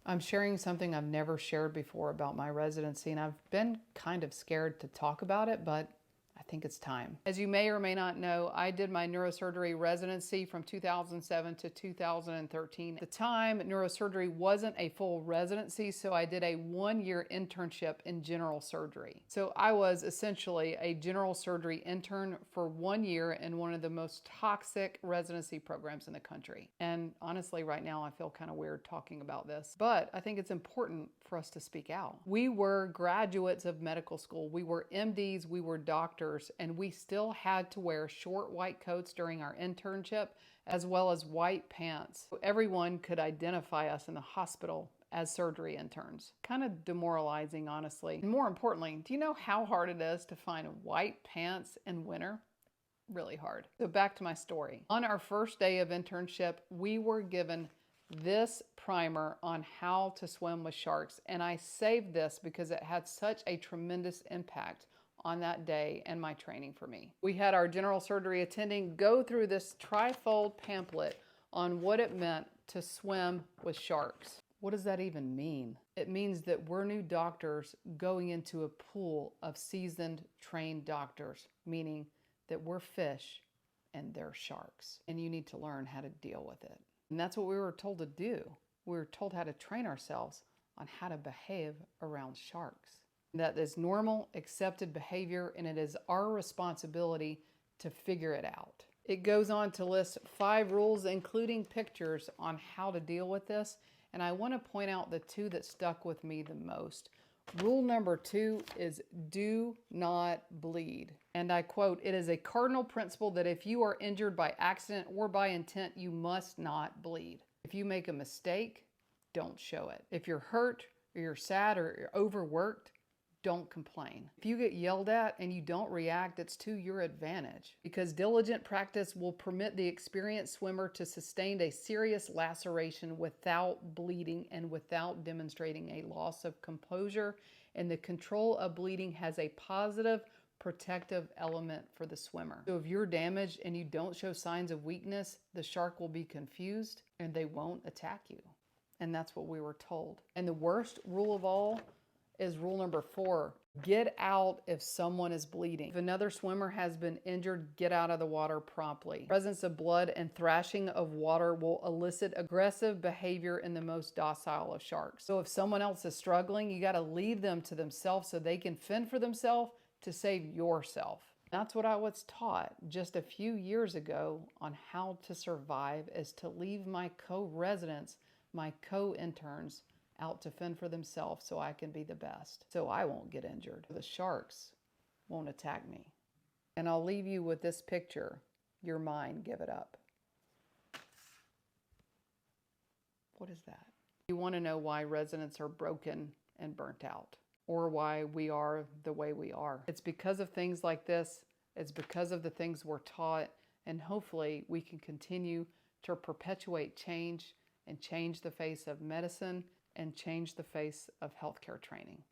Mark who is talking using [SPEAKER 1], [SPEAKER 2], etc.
[SPEAKER 1] I'm sharing something I've never shared before about my residency, and I've been kind of scared to talk about it, but I think it's time. As you may or may not know, I did my neurosurgery residency from 2007 to 2013. At the time, neurosurgery wasn't a full residency, so I did a 1-year internship in general surgery. So I was essentially a general surgery intern for 1 year in one of the most toxic residency programs in the country. And honestly, right now, I feel kind of weird talking about this, but I think it's important for us to speak out. We were graduates of medical school. We were MDs, we were doctors, and we still had to wear short white coats during our internship, as well as white pants. Everyone could identify us in the hospital as surgery interns. Kind of demoralizing, honestly. And more importantly, do you know how hard it is to find white pants in winter? Really hard. So back to my story. On our first day of internship, we were given this primer on how to swim with sharks, and I saved this because it had such a tremendous impact on that day and my training for me. We had our general surgery attending go through this trifold pamphlet on what it meant to swim with sharks. What does that even mean? It means that we're new doctors going into a pool of seasoned, trained doctors, meaning that we're fish and they're sharks, and you need to learn how to deal with it. And that's what we were told to do. We were told how to train ourselves on how to behave around sharks. That is normal, accepted behavior, and it is our responsibility to figure it out. It goes on to list 5 rules, including pictures, on how to deal with this, and I want to point out the 2 that stuck with me the most. Rule number 2 is do not bleed. And I quote, "It is a cardinal principle that if you are injured by accident or by intent, you must not bleed. If you make a mistake, don't show it. If you're hurt or you're sad or you're overworked, don't complain. If you get yelled at and you don't react, it's to your advantage, because diligent practice will permit the experienced swimmer to sustain a serious laceration without bleeding and without demonstrating a loss of composure, and the control of bleeding has a positive protective element for the swimmer. So if you're damaged and you don't show signs of weakness, the shark will be confused and they won't attack you." And that's what we were told. And the worst rule of all is rule number 4. Get out if someone is bleeding. If another swimmer has been injured, get out of the water promptly. Presence of blood and thrashing of water will elicit aggressive behavior in the most docile of sharks. So if someone else is struggling, you got to leave them to themselves so they can fend for themselves to save yourself. That's what I was taught just a few years ago on how to survive, is to leave my co-residents, my co-interns, out to fend for themselves so I can be the best, so I won't get injured. The sharks won't attack me. And I'll leave you with this picture. Your mind, give it up. What is that? You want to know why residents are broken and burnt out, or why we are the way we are. It's because of things like this. It's because of the things we're taught, and hopefully we can continue to perpetuate change and change the face of medicine and change the face of healthcare training.